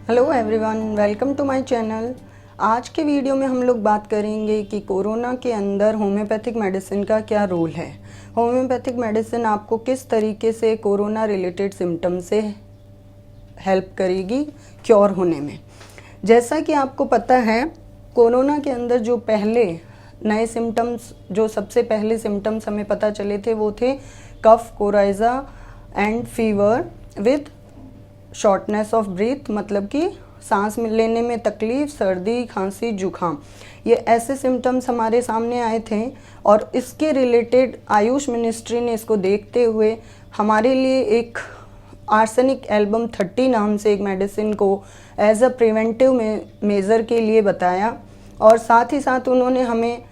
Hello everyone, welcome to my channel. आज के video में हम लोग बात करेंगे कि कोरोना के अंदर होम्योपैथिक मेडिसिन का क्या रोल है। होम्योपैथिक मेडिसिन आपको किस तरीके से कोरोना रिलेटेड सिम्टम से हेल्प करेगी क्योर होने में। जैसा कि आपको पता है, कोरोना के अंदर जो पहले नए सिम्टम्स, जो सबसे पहले सिम्टम्स हमें पता चले थे वो थे cough, coryza and fever with shortness of breath, मतलब कि सांस लेने में तकलीफ, सर्दी, खांसी, जुखाम। ये ऐसे सिम्टम्स हमारे सामने आए थे और इसके रिलेटेड आयुष मिनिस्ट्री ने इसको देखते हुए हमारे लिए एक आर्सेनिक एल्बम 30 नाम से एक मेडिसिन को एज अ प्रिवेंटिव मेज़र के लिए बताया और साथ ही साथ उन्होंने हमें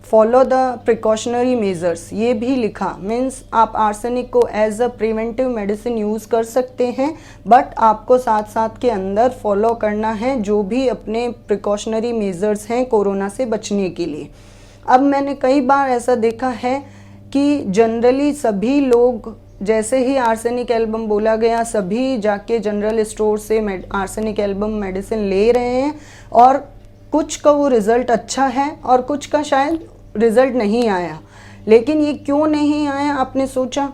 फॉलो द प्रिकॉशनरी मेजर्स ये भी लिखा। मीन्स आप आर्सेनिक को as a preventive medicine use कर सकते हैं, बट आपको साथ साथ के अंदर फॉलो करना है जो भी अपने प्रिकॉशनरी मेजर्स हैं कोरोना से बचने के लिए। अब मैंने कई बार ऐसा देखा है कि जनरली सभी लोग, जैसे ही आर्सेनिक एल्बम बोला गया, सभी जाके जनरल स्टोर से आर्सेनिक एल्बम मेडिसिन ले रहे हैं और कुछ का वो रिज़ल्ट अच्छा है और कुछ का शायद रिज़ल्ट नहीं आया। लेकिन ये क्यों नहीं आया, आपने सोचा?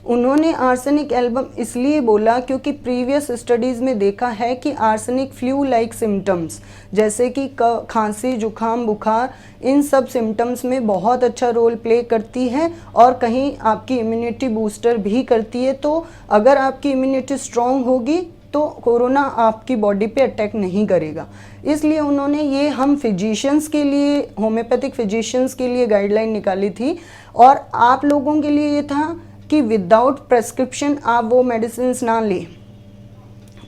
उन्होंने आर्सेनिक एल्बम इसलिए बोला क्योंकि प्रीवियस स्टडीज़ में देखा है कि आर्सेनिक फ्लू लाइक सिम्टम्स जैसे कि खांसी, जुखाम, बुखार, इन सब सिम्टम्स में बहुत अच्छा रोल प्ले करती है और कहीं आपकी इम्यूनिटी बूस्टर भी करती है। तो अगर आपकी इम्यूनिटी स्ट्रॉन्ग होगी तो कोरोना आपकी बॉडी पे अटैक नहीं करेगा। इसलिए उन्होंने ये हम फिजिशियंस के लिए, होम्योपैथिक फिजिशियंस के लिए गाइडलाइन निकाली थी और आप लोगों के लिए ये था कि विदाउट प्रेस्क्रिप्शन आप वो मेडिसिन ना लें।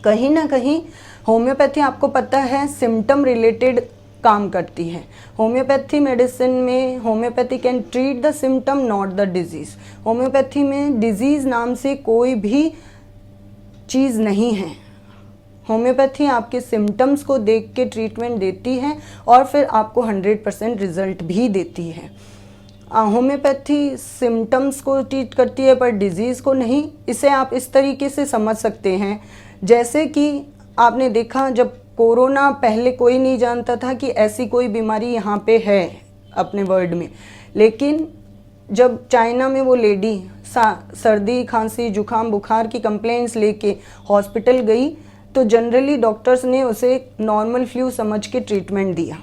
कहीं ना कहीं होम्योपैथी, आपको पता है, सिम्टम रिलेटेड काम करती है। होम्योपैथी मेडिसिन में homeopathy can treat the symptom not the disease. Homeopathy में डिजीज़ नाम से कोई भी चीज़ नहीं है। होम्योपैथी आपके सिम्टम्स को देख के ट्रीटमेंट देती है और फिर आपको 100% रिजल्ट भी देती है। होम्योपैथी सिम्टम्स को ट्रीट करती है पर डिजीज़ को नहीं। इसे आप इस तरीके से समझ सकते हैं, जैसे कि आपने देखा जब कोरोना, पहले कोई नहीं जानता था कि ऐसी कोई बीमारी यहाँ पे है अपने वर्ल्ड में, लेकिन जब चाइना में वो लेडी सर्दी, खांसी, जुखाम, बुखार की कंप्लेंट्स लेके हॉस्पिटल गई तो जनरली डॉक्टर्स ने उसे नॉर्मल फ्लू समझ के ट्रीटमेंट दिया।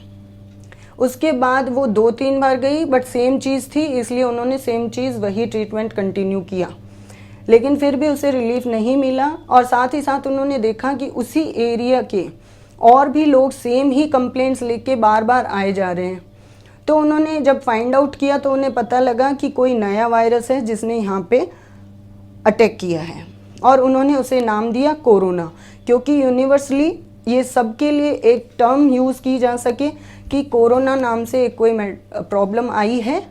उसके बाद वो 2-3 बार गई बट सेम चीज़ थी, इसलिए उन्होंने सेम चीज़, वही ट्रीटमेंट कंटिन्यू किया, लेकिन फिर भी उसे रिलीफ नहीं मिला। और साथ ही साथ उन्होंने देखा कि उसी एरिया के और भी लोग सेम ही कंप्लेंट्स लेके बार बार आए जा रहे हैं। तो उन्होंने जब फाइंड आउट किया तो उन्हें पता लगा कि कोई नया वायरस है जिसने यहाँ पे अटैक किया है और उन्होंने उसे नाम दिया कोरोना, क्योंकि यूनिवर्सली ये सबके लिए एक टर्म यूज़ की जा सके कि कोरोना नाम से एक कोई प्रॉब्लम आई है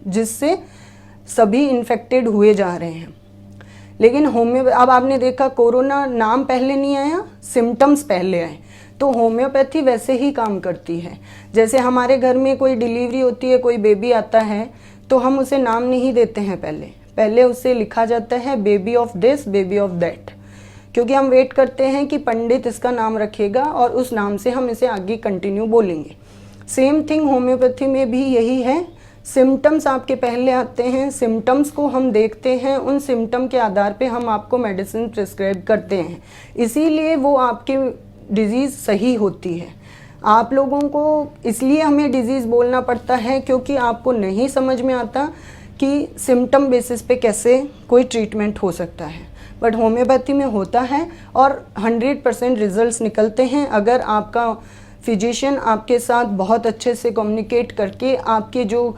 जिससे सभी इन्फेक्टेड हुए जा रहे हैं। लेकिन अब आपने देखा कोरोना नाम पहले नहीं आया, सिम्टम्स पहले आए। तो होम्योपैथी वैसे ही काम करती है। जैसे हमारे घर में कोई डिलीवरी होती है, कोई बेबी आता है तो हम उसे नाम नहीं देते हैं, पहले उसे लिखा जाता है baby of this, baby of that, क्योंकि हम वेट करते हैं कि पंडित इसका नाम रखेगा और उस नाम से हम इसे आगे कंटिन्यू बोलेंगे। सेम थिंग होम्योपैथी में भी यही है। सिम्टम्स आपके पहले आते हैं, सिम्टम्स को हम देखते हैं, उन सिम्टम के आधार पे हम आपको मेडिसिन प्रिस्क्राइब करते हैं, इसीलिए वो आपके डिज़ीज़ सही होती है। आप लोगों को इसलिए हमें डिज़ीज़ बोलना पड़ता है क्योंकि आपको नहीं समझ में आता कि सिम्टम बेसिस पे कैसे कोई ट्रीटमेंट हो सकता है, बट होम्योपैथी में होता है और 100% रिजल्ट्स निकलते हैं अगर आपका फिजिशियन आपके साथ बहुत अच्छे से कम्युनिकेट करके आपके जो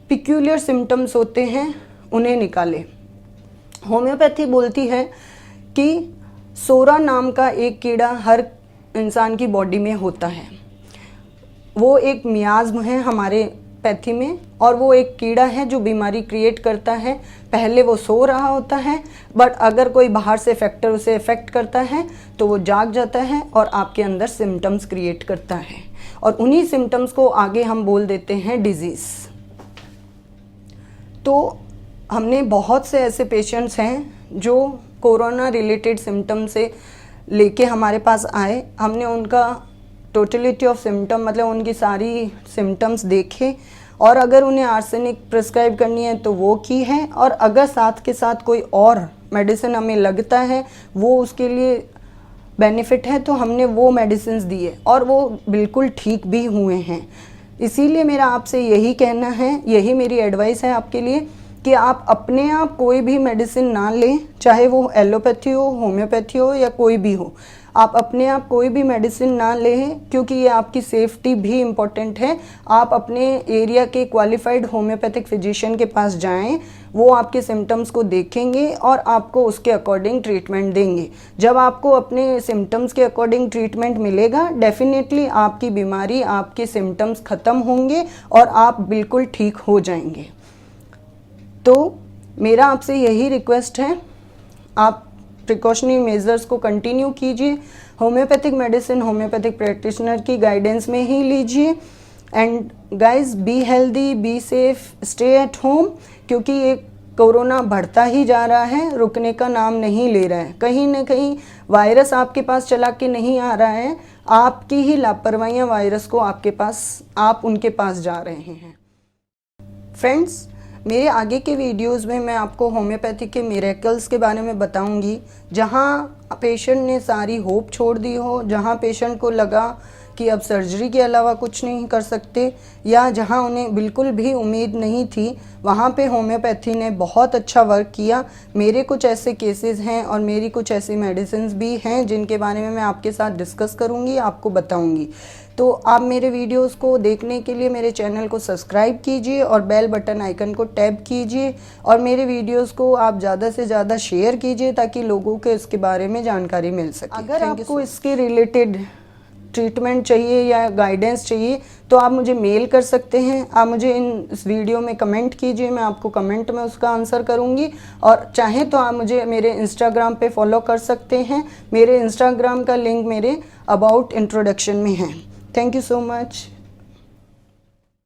पिक्यूलियर सिम्टम्स होते हैं उन्हें निकाले। होम्योपैथी बोलती है कि सोरा नाम का एक कीड़ा हर इंसान की बॉडी में होता है। वो एक मियाज्म है हमारे पैथी में और वो एक कीड़ा है जो बीमारी क्रिएट करता है। पहले वो सो रहा होता है, बट अगर कोई बाहर से फैक्टर उसे इफेक्ट करता है तो वो जाग जाता है और आपके अंदर सिम्टम्स क्रिएट करता है और उन्हीं सिम्टम्स को आगे हम बोल देते हैं डिजीज़। तो हमने बहुत से ऐसे पेशेंट्स हैं जो कोरोना रिलेटेड सिम्टम से लेके हमारे पास आए, हमने उनका टोटलिटी ऑफ सिम्टम मतलब उनकी सारी सिम्टम्स देखे, और अगर उन्हें आर्सेनिक प्रिस्क्राइब करनी है तो वो की है, और अगर साथ के साथ कोई और मेडिसिन हमें लगता है वो उसके लिए बेनिफिट है तो हमने वो मेडिसिन दी है, और वो बिल्कुल ठीक भी हुए हैं। इसीलिए मेरा आपसे यही कहना है, यही मेरी एडवाइस है आपके लिए कि आप अपने आप कोई भी मेडिसिन ना लें, चाहे वो एलोपैथी हो, होम्योपैथी हो या कोई भी हो। आप अपने आप कोई भी मेडिसिन ना लें, क्योंकि ये आपकी सेफ्टी भी इम्पॉर्टेंट है। आप अपने एरिया के क्वालिफाइड होम्योपैथिक फिजिशियन के पास जाएं, वो आपके सिम्टम्स को देखेंगे और आपको उसके अकॉर्डिंग ट्रीटमेंट देंगे। जब आपको अपने सिम्टम्स के अकॉर्डिंग ट्रीटमेंट मिलेगा, डेफिनेटली आपकी बीमारी, आपके सिम्टम्स ख़त्म होंगे और आप बिल्कुल ठीक हो जाएंगे। तो मेरा आपसे यही रिक्वेस्ट है, आप प्रिकॉशनरी मेजर्स को कंटिन्यू कीजिए, होम्योपैथिक मेडिसिन होम्योपैथिक प्रैक्टिशनर की गाइडेंस में ही लीजिए। And guys, be healthy, be safe, stay at home, क्योंकि ये कोरोना बढ़ता ही जा रहा है, रुकने का नाम नहीं ले रहा है। कहीं ना कहीं वायरस आपके पास चला के नहीं आ रहा है, आपकी ही लापरवाहियाँ वायरस को आप उनके पास जा रहे हैं। फ्रेंड्स, मेरे आगे के वीडियोस में मैं आपको होम्योपैथी के मिरेकल्स के बारे में बताऊंगी, जहां पेशेंट ने सारी होप छोड़ दी हो, जहां पेशेंट को लगा कि अब सर्जरी के अलावा कुछ नहीं कर सकते, या जहां उन्हें बिल्कुल भी उम्मीद नहीं थी, वहां पे होम्योपैथी ने बहुत अच्छा वर्क किया। मेरे कुछ ऐसे केसेस हैं और मेरी कुछ ऐसी मेडिसिन्स भी हैं जिनके बारे में मैं आपके साथ डिस्कस करूंगी, आपको बताऊंगी। तो आप मेरे वीडियोस को देखने के लिए मेरे चैनल को सब्सक्राइब कीजिए और बेल बटन आइकन को टैप कीजिए, और मेरे वीडियोस को आप ज़्यादा से ज़्यादा शेयर कीजिए ताकि लोगों को इसके बारे में जानकारी मिल सके। अगर आपको इसके रिलेटेड ट्रीटमेंट चाहिए या गाइडेंस चाहिए तो आप मुझे मेल कर सकते हैं। आप मुझे इस वीडियो में कमेंट कीजिए, मैं आपको कमेंट में उसका आंसर करूंगी। और चाहें तो आप मुझे मेरे इंस्टाग्राम पे फॉलो कर सकते हैं। मेरे इंस्टाग्राम का लिंक मेरे अबाउट इंट्रोडक्शन में है। Thank you so much.